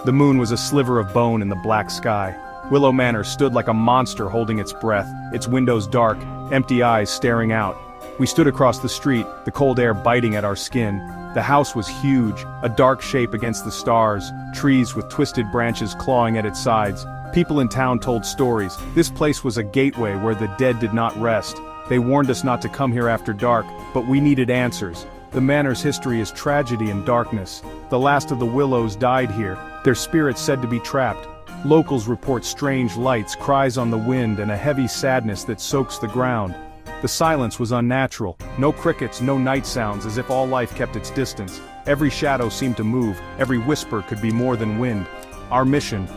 The moon was a sliver of bone in the black sky. Willow Manor stood like a monster holding its breath, its windows dark, empty eyes staring out. We stood across the street, the cold air biting at our skin. The house was huge, a dark shape against the stars, trees with twisted branches clawing at its sides. People in town told stories. This place was a gateway where the dead did not rest. They warned us not to come here after dark, but we needed answers. The manor's history is tragedy and darkness. The last of the Willows died here, their spirits said to be trapped. Locals report strange lights, cries on the wind, and a heavy sadness that soaks the ground. The silence was unnatural. No crickets, no night sounds, as if all life kept its distance. Every shadow seemed to move, every whisper could be more than wind. Our mission: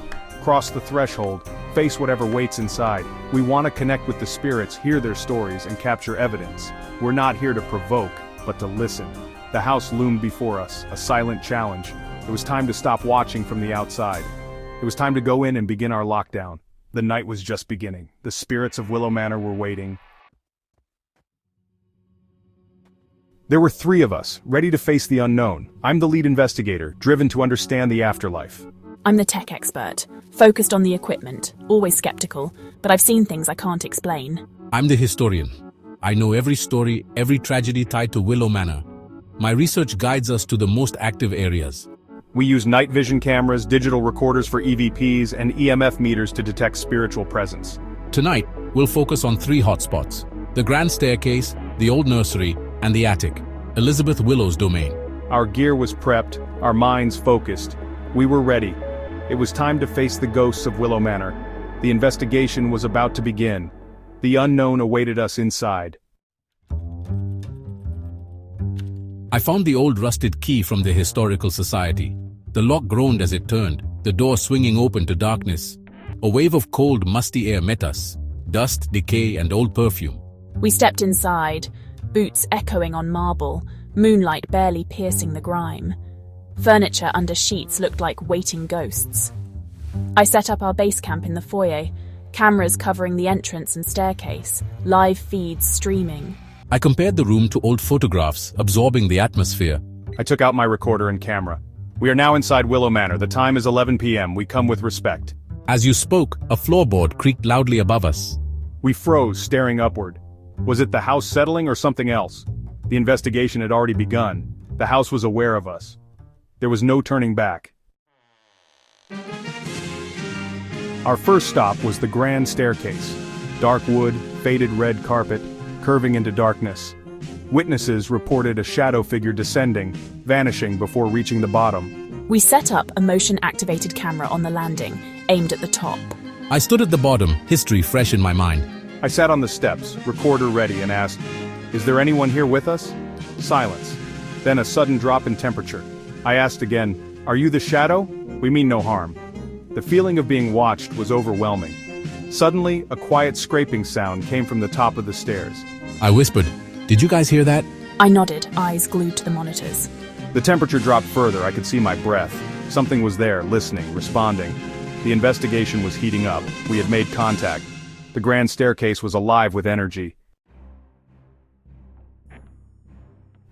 cross the threshold, face whatever waits inside. We want to connect with the spirits, hear their stories, and capture evidence. We're not here to provoke, but to listen. The house loomed before us, a silent challenge. It was time to stop watching from the outside. It was time to go in and begin our lockdown. The night was just beginning. The spirits of Willow Manor were waiting. There were 3 of us, ready to face the unknown. I'm the lead investigator, driven to understand the afterlife. I'm the tech expert, focused on the equipment, always skeptical, but I've seen things I can't explain. I'm the historian. I know every story, every tragedy tied to Willow Manor. My research guides us to the most active areas. We use night vision cameras, digital recorders for EVPs, and EMF meters to detect spiritual presence. Tonight, we'll focus on 3 hotspots: the grand staircase, the old nursery, and the attic, Elizabeth Willow's domain. Our gear was prepped, our minds focused. We were ready. It was time to face the ghosts of Willow Manor. The investigation was about to begin. The unknown awaited us inside. I found the old rusted key from the Historical Society. The lock groaned as it turned, the door swinging open to darkness. A wave of cold, musty air met us. Dust, decay, and old perfume. We stepped inside, boots echoing on marble, moonlight barely piercing the grime. Furniture under sheets looked like waiting ghosts. I set up our base camp in the foyer, cameras covering the entrance and staircase, live feeds streaming. I compared the room to old photographs, absorbing the atmosphere. I took out my recorder and camera. We are now inside Willow Manor. The time is 11 p.m. We come with respect. As you spoke, a floorboard creaked loudly above us. We froze, staring upward. Was it the house settling or something else? The investigation had already begun. The house was aware of us. There was no turning back. Our first stop was the grand staircase. Dark wood, faded red carpet, curving into darkness. Witnesses reported a shadow figure descending, vanishing before reaching the bottom. We set up a motion-activated camera on the landing, aimed at the top. I stood at the bottom, history fresh in my mind. I sat on the steps, recorder ready, and asked, "Is there anyone here with us?" Silence. Then a sudden drop in temperature. I asked again, "Are you the shadow? We mean no harm." The feeling of being watched was overwhelming. Suddenly, a quiet scraping sound came from the top of the stairs. I whispered, "Did you guys hear that?" I nodded, eyes glued to the monitors. The temperature dropped further. I could see my breath. Something was there, listening, responding. The investigation was heating up. We had made contact. The grand staircase was alive with energy.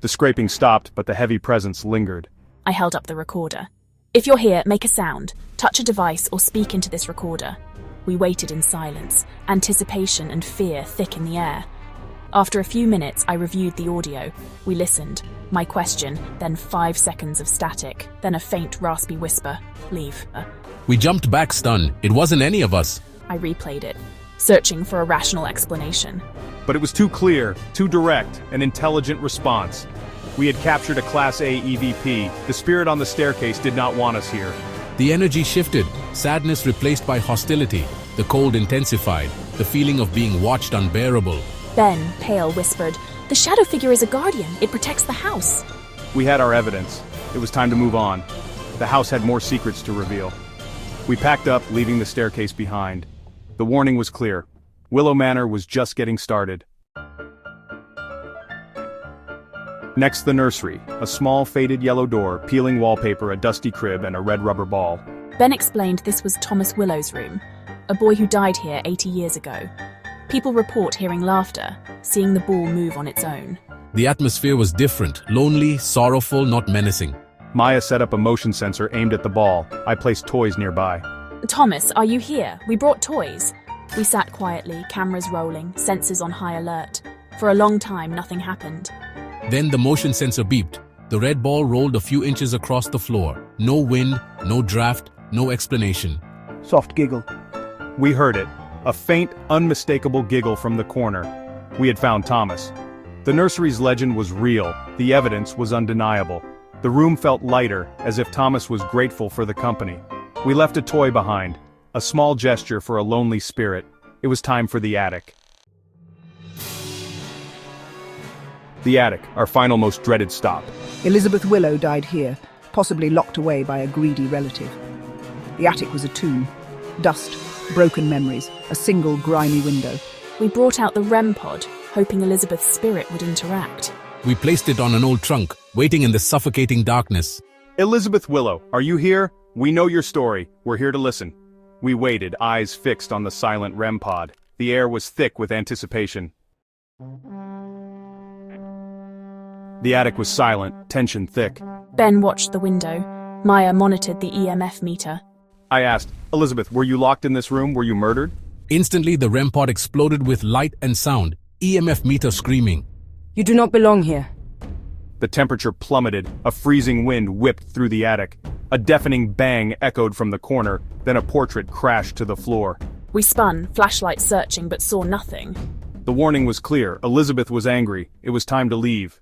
The scraping stopped, but the heavy presence lingered. I held up the recorder. "If you're here, make a sound. Touch a device or speak into this recorder." We waited in silence, anticipation and fear thick in the air. After a few minutes, I reviewed the audio. We listened. My question, then 5 seconds of static, then a faint, raspy whisper. "Leave." We jumped back stunned. It wasn't any of us. I replayed it, searching for a rational explanation. But it was too clear, too direct, an intelligent response. We had captured a Class A EVP. The spirit on the staircase did not want us here. The energy shifted, sadness replaced by hostility. The cold intensified, the feeling of being watched unbearable. Ben, pale, whispered, "The shadow figure is a guardian. It protects the house." We had our evidence. It was time to move on. The house had more secrets to reveal. We packed up, leaving the staircase behind. The warning was clear. Willow Manor was just getting started. Next, the nursery, a small faded yellow door, peeling wallpaper, a dusty crib, and a red rubber ball. Ben explained this was Thomas Willow's room, a boy who died here 80 years ago. People report hearing laughter, seeing the ball move on its own. The atmosphere was different, lonely, sorrowful, not menacing. Maya set up a motion sensor aimed at the ball. I placed toys nearby. Thomas, are you here? We brought toys. We sat quietly, cameras rolling, sensors on high alert. For a long time, nothing happened. Then the motion sensor beeped. The red ball rolled a few inches across the floor. No wind, no draft, no explanation. Soft giggle. We heard it. A faint, unmistakable giggle from the corner. We had found Thomas. The nursery's legend was real. The evidence was undeniable. The room felt lighter, as if Thomas was grateful for the company. We left a toy behind. A small gesture for a lonely spirit. It was time for the attic. The attic, our final most dreaded stop. Elizabeth Willow died here, possibly locked away by a greedy relative. The attic was a tomb. Dust, broken memories, a single grimy window. We brought out the REM pod, hoping Elizabeth's spirit would interact. We placed it on an old trunk, waiting in the suffocating darkness. Elizabeth Willow, are you here? We know your story. We're here to listen. We waited, eyes fixed on the silent REM pod. The air was thick with anticipation. The attic was silent, tension thick. Ben watched the window. Maya monitored the EMF meter. I asked, Elizabeth, were you locked in this room? Were you murdered? Instantly, the REM pod exploded with light and sound, EMF meter screaming. You do not belong here. The temperature plummeted, a freezing wind whipped through the attic. A deafening bang echoed from the corner, then a portrait crashed to the floor. We spun, flashlight searching, but saw nothing. The warning was clear. Elizabeth was angry. It was time to leave.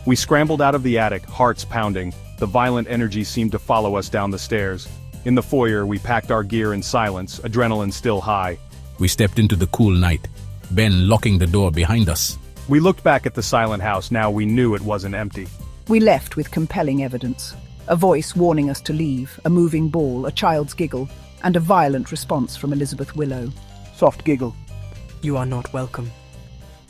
We scrambled out of the attic, hearts pounding. The violent energy seemed to follow us down the stairs. In the foyer, we packed our gear in silence, adrenaline still high. We stepped into the cool night, Ben locking the door behind us. We looked back at the silent house. Now we knew it wasn't empty. We left with compelling evidence. A voice warning us to leave, a moving ball, a child's giggle, and a violent response from Elizabeth Willow. Soft giggle. You are not welcome.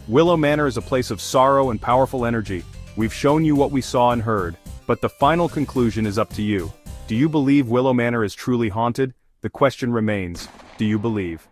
Willow Manor is a place of sorrow and powerful energy. We've shown you what we saw and heard, but the final conclusion is up to you. Do you believe Willow Manor is truly haunted? The question remains, do you believe?